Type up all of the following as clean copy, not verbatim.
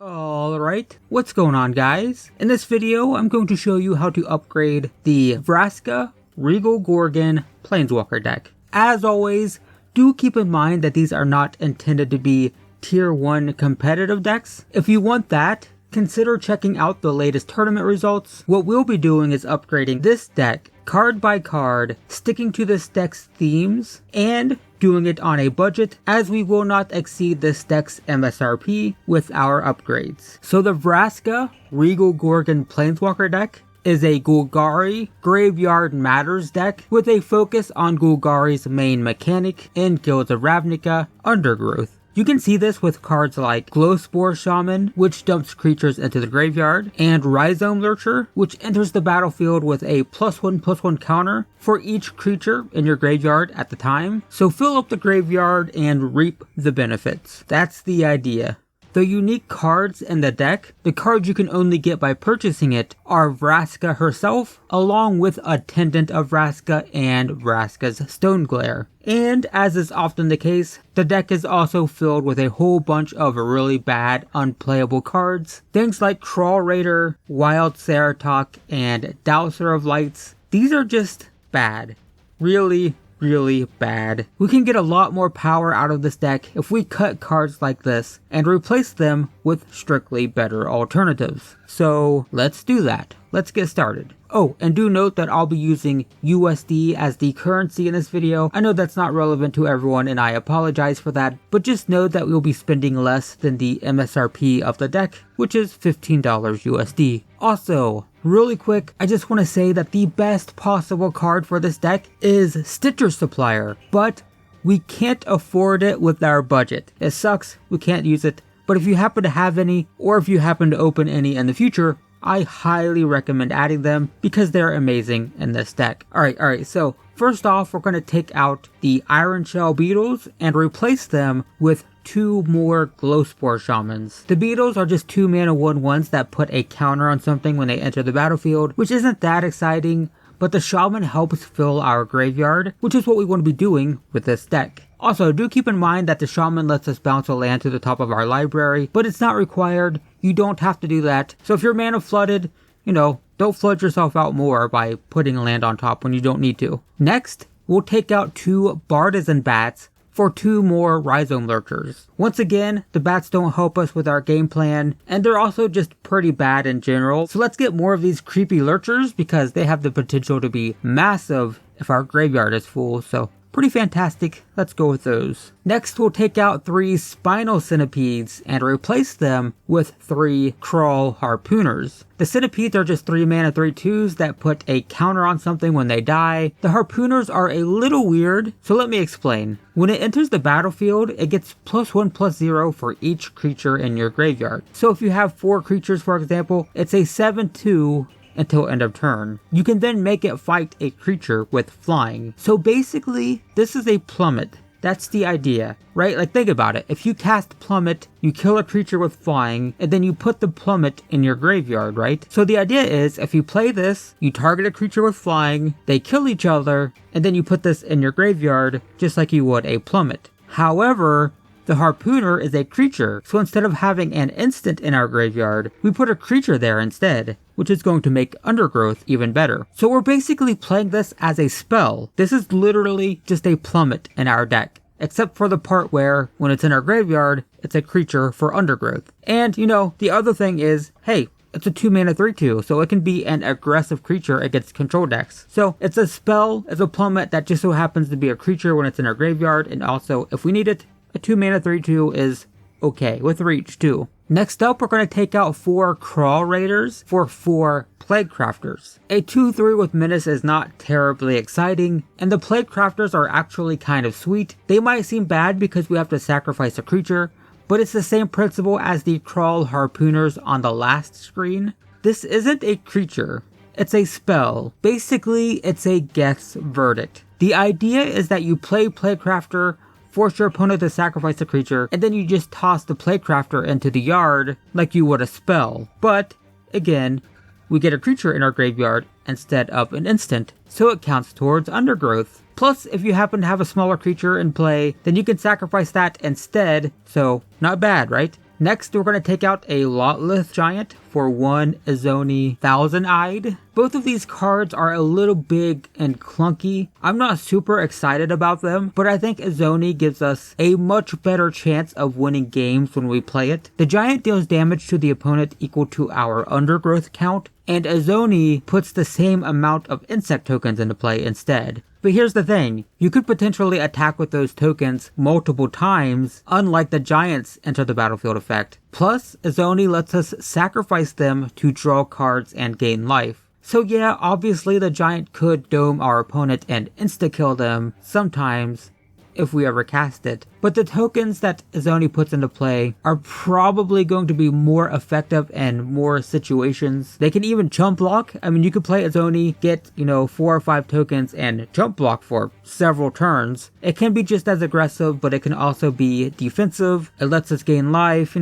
Alright, what's going on guys? In this video, I'm going to show you how to upgrade the Vraska Regal Gorgon Planeswalker Deck. As always, do keep in mind that these are not intended to be tier 1 competitive decks. If you want that, consider checking out the latest tournament results. What we'll be doing is upgrading this deck card by card, sticking to this deck's themes, and doing it on a budget, as we will not exceed this deck's MSRP with our upgrades. So the Vraska Regal Gorgon Planeswalker deck is a Golgari Graveyard Matters deck with a focus on Golgari's main mechanic in Guilds of Ravnica, Undergrowth. You can see this with cards like Glowspore Shaman, which dumps creatures into the graveyard, and Rhizome Lurcher, which enters the battlefield with a +1/+1 counter for each creature in your graveyard at the time. So fill up the graveyard and reap the benefits. That's the idea. The unique cards in the deck, the cards you can only get by purchasing it, are Vraska herself, along with Attendant of Vraska and Vraska's Stoneglare. And as is often the case, the deck is also filled with a whole bunch of really bad, unplayable cards. Things like Crawl Raider, Wild Ceratok, and Dowser of Lights. These are just bad. Really bad. We can get a lot more power out of this deck if we cut cards like this and replace them with strictly better alternatives. So let's do that. Let's get started. Oh, and do note that I'll be using USD as the currency in this video. I know that's not relevant to everyone and I apologize for that, but just know that we'll be spending less than the MSRP of the deck, which is $15 USD. Also, really quick, I just want to say that the best possible card for this deck is Stitcher Supplier, but we can't afford it with our budget. It sucks, we can't use it, but if you happen to have any, or if you happen to open any in the future, I highly recommend adding them because they're amazing in this deck. Alright, so first off, we're going to take out the Iron Shell Beetles and replace them with 2 more Glowspore Shamans. The Beetles are just 2 mana 1/1s that put a counter on something when they enter the battlefield, which isn't that exciting, but the Shaman helps fill our graveyard, which is what we want to be doing with this deck. Also, do keep in mind that the Shaman lets us bounce a land to the top of our library, but it's not required. You don't have to do that. So if you're mana flooded, don't flood yourself out more by putting a land on top when you don't need to. Next, we'll take out 2 Bartizan Bats for 2 more Rhizome Lurchers. Once again, the bats don't help us with our game plan, and they're also just pretty bad in general. So let's get more of these creepy Lurchers because they have the potential to be massive if our graveyard is full, so pretty fantastic. Let's go with those. Next, we'll take out 3 Spinal Centipedes and replace them with 3 Crawl Harpooners. The Centipedes are just 3 mana 3/2s that put a counter on something when they die. The Harpooners are a little weird, so let me explain. When it enters the battlefield, it gets +1/+0 for each creature in your graveyard. So if you have 4 creatures, for example, it's a 7/2 until end of turn. You can then make it fight a creature with flying. So basically, this is a plummet. That's the idea, right? Like, think about it. If you cast plummet, you kill a creature with flying, and then you put the plummet in your graveyard, right? So the idea is, if you play this, you target a creature with flying, they kill each other, and then you put this in your graveyard, just like you would a plummet. However, the Harpooner is a creature, so instead of having an instant in our graveyard, we put a creature there instead, which is going to make Undergrowth even better. So we're basically playing this as a spell. This is literally just a plummet in our deck, except for the part where, when it's in our graveyard, it's a creature for Undergrowth. And, the other thing is, hey, it's a 2 mana 3/2, so it can be an aggressive creature against control decks. So it's a spell, it's a plummet that just so happens to be a creature when it's in our graveyard, and also, if we need it, a 2 mana 3/2 is okay, with reach too. Next up, we're going to take out 4 Crawl Raiders for 4 Plaguecrafters. A 2/3 with Menace is not terribly exciting, and the Plaguecrafters are actually kind of sweet. They might seem bad because we have to sacrifice a creature, but it's the same principle as the Crawl Harpooners on the last screen. This isn't a creature, it's a spell. Basically, it's a Geth's Verdict. The idea is that you play Plaguecrafter, force your opponent to sacrifice a creature, and then you just toss the Plaguecrafter into the yard like you would a spell. But, again, we get a creature in our graveyard instead of an instant, so it counts towards Undergrowth. Plus, if you happen to have a smaller creature in play, then you can sacrifice that instead, so not bad, right? Next, we're going to take out a Lotleth Giant for 1 Izoni Thousand-Eyed. Both of these cards are a little big and clunky. I'm not super excited about them, but I think Izoni gives us a much better chance of winning games when we play it. The Giant deals damage to the opponent equal to our Undergrowth count, and Izoni puts the same amount of insect tokens into play instead. But here's the thing, you could potentially attack with those tokens multiple times, unlike the Giants enter the battlefield effect. Plus, Izoni lets us sacrifice them to draw cards and gain life. So yeah, obviously the Giant could dome our opponent and insta-kill them sometimes, if we ever cast it. But the tokens that Izoni puts into play are probably going to be more effective in more situations. They can even chump block. I mean, you could play Izoni, get, 4 or 5 tokens and chump block for several turns. It can be just as aggressive, but it can also be defensive. It lets us gain life,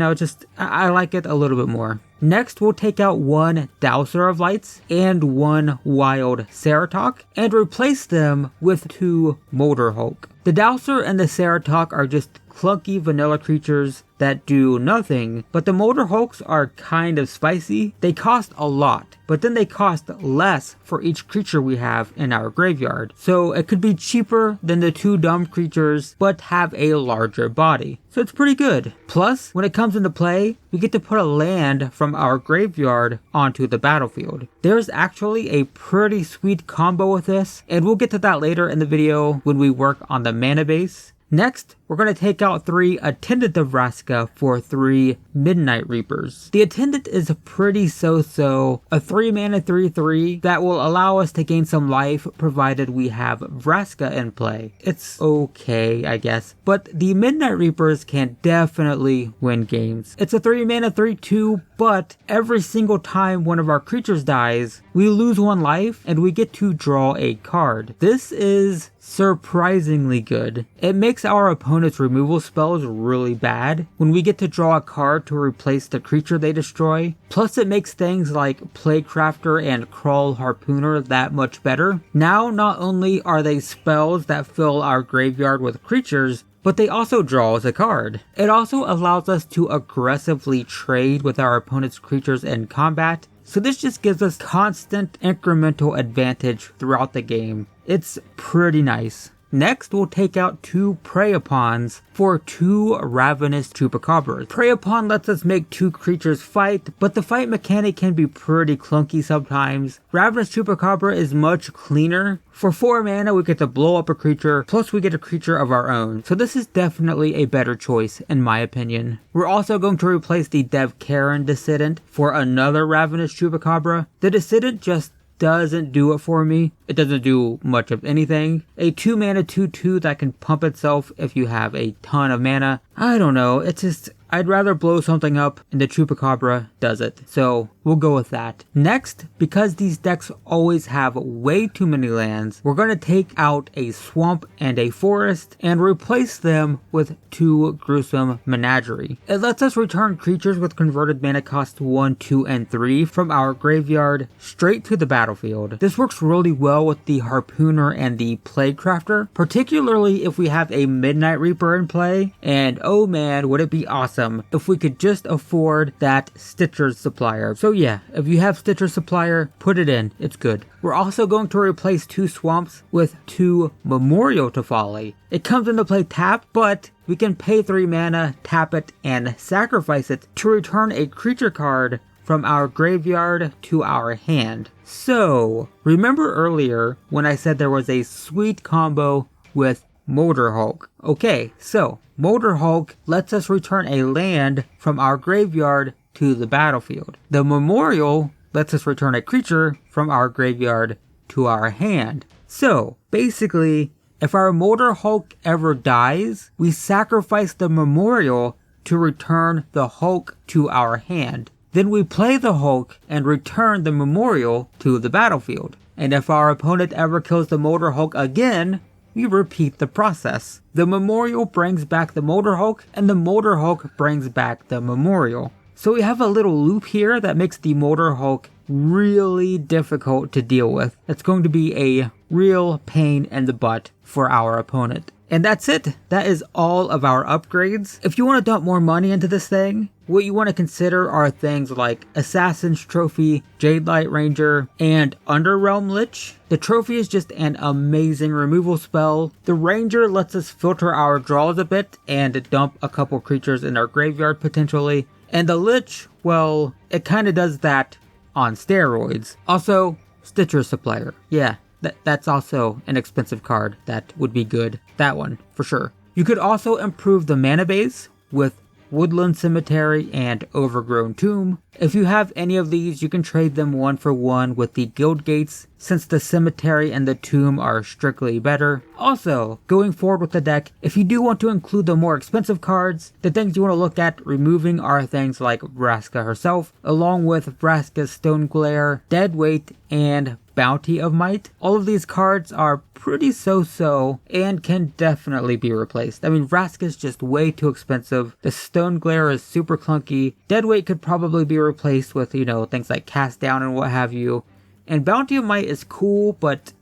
I like it a little bit more. Next, we'll take out 1 Dowser of Lights and 1 Wild Ceratok and replace them with 2 Molder Hulk. The Dowser and the Ceratok are just clunky vanilla creatures that do nothing, but the Molder Hulks are kind of spicy. They cost a lot, but then they cost less for each creature we have in our graveyard. So it could be cheaper than the 2 dumb creatures, but have a larger body. So it's pretty good. Plus, when it comes into play, we get to put a land from our graveyard onto the battlefield. There's actually a pretty sweet combo with this, and we'll get to that later in the video when we work on the mana base. Next, we're going to take out 3 Attendant of Vraska for 3 Midnight Reapers. The Attendant is pretty so-so, a 3 mana 3/3 that will allow us to gain some life provided we have Vraska in play. It's okay, I guess, but the Midnight Reapers can definitely win games. It's a 3 mana 3/2, but every single time one of our creatures dies, we lose 1 life and we get to draw a card. This is surprisingly good. It makes our opponent's removal spells really bad when we get to draw a card to replace the creature they destroy. Plus it makes things like Plaguecrafter and Crawl Harpooner that much better. Now not only are they spells that fill our graveyard with creatures, but they also draw us a card. It also allows us to aggressively trade with our opponent's creatures in combat. So this just gives us constant incremental advantage throughout the game. It's pretty nice. Next, we'll take out 2 Prey Upons for 2 Ravenous Chupacabras. Prey Upon lets us make 2 creatures fight, but the fight mechanic can be pretty clunky sometimes. Ravenous Chupacabra is much cleaner. For 4 mana, we get to blow up a creature, plus we get a creature of our own. So this is definitely a better choice, in my opinion. We're also going to replace the Devkaran Dissident for another Ravenous Chupacabra. The Dissident just doesn't do it for me. It doesn't do much of anything. A 2 mana 2/2 that can pump itself if you have a ton of mana. I don't know, it's just, I'd rather blow something up and the Chupacabra does it. So we'll go with that. Next, because these decks always have way too many lands, we're going to take out a Swamp and a Forest and replace them with 2 Gruesome Menagerie. It lets us return creatures with converted mana cost 1, 2, and 3 from our graveyard straight to the battlefield. This works really well with the Harpooner and the Plaguecrafter, particularly if we have a Midnight Reaper in play, and oh man, would it be awesome if we could just afford that Stitcher's Supplier. So yeah, if you have Stitcher's Supplier, put it in, it's good. We're also going to replace 2 Swamps with 2 Memorial to Folly. It comes into play tap, but we can pay 3 mana, tap it, and sacrifice it to return a creature card from our graveyard to our hand. So, remember earlier when I said there was a sweet combo with Molder Hulk? Okay, so Molder Hulk lets us return a land from our graveyard to the battlefield. The Memorial lets us return a creature from our graveyard to our hand. So, basically, if our Molder Hulk ever dies, we sacrifice the Memorial to return the Hulk to our hand. Then we play the Hulk and return the Memorial to the battlefield. And if our opponent ever kills the Molder Hulk again, we repeat the process. The Memorial brings back the Molder Hulk, and the Molder Hulk brings back the Memorial. So we have a little loop here that makes the Molder Hulk really difficult to deal with. It's going to be a real pain in the butt for our opponent. And that's it. That is all of our upgrades. If you want to dump more money into this thing, what you want to consider are things like Assassin's Trophy, Jade Light Ranger, and Underrealm Lich. The Trophy is just an amazing removal spell. The Ranger lets us filter our draws a bit and dump a couple creatures in our graveyard potentially. And the Lich, well, it kind of does that on steroids. Also, Stitcher Supplier. Yeah, that's also an expensive card that would be good. That one, for sure. You could also improve the mana base with Woodland Cemetery and Overgrown Tomb. If you have any of these, you can trade them 1 for 1 with the Guild Gates, since the Cemetery and the Tomb are strictly better. Also, going forward with the deck, if you do want to include the more expensive cards, the things you want to look at removing are things like Vraska herself, along with Vraska's Stone Glare, Deadweight, and Bounty of Might. All of these cards are pretty so-so and can definitely be replaced. I mean, Vraska is just way too expensive. The Stone Glare is super clunky. Deadweight could probably be replaced with, things like Cast Down and what have you. And Bounty of Might is cool, but,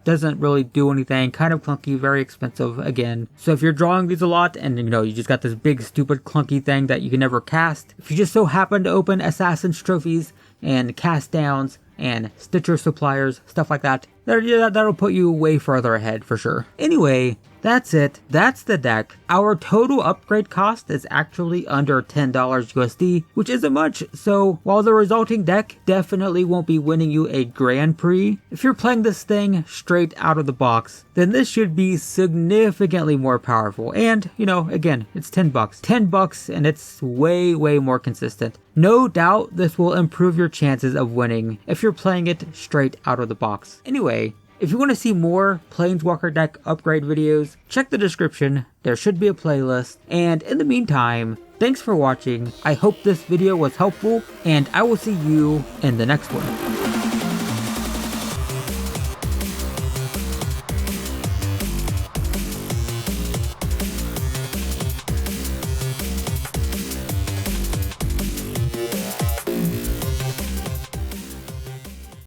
doesn't really do anything. Kind of clunky, very expensive again. So if you're drawing these a lot and, you just got this big, stupid, clunky thing that you can never cast, if you just so happen to open Assassin's Trophies and Cast Downs and Stitcher Suppliers, stuff like that, that'll put you way further ahead for sure. Anyway, that's it. That's the deck. Our total upgrade cost is actually under $10 USD, which isn't much, so while the resulting deck definitely won't be winning you a Grand Prix, if you're playing this thing straight out of the box, then this should be significantly more powerful. And, again, it's $10. $10 and it's way more consistent. No doubt this will improve your chances of winning if you're playing it straight out of the box. Anyway, if you want to see more Planeswalker deck upgrade videos, check the description. There should be a playlist. And in the meantime, thanks for watching. I hope this video was helpful, and I will see you in the next one.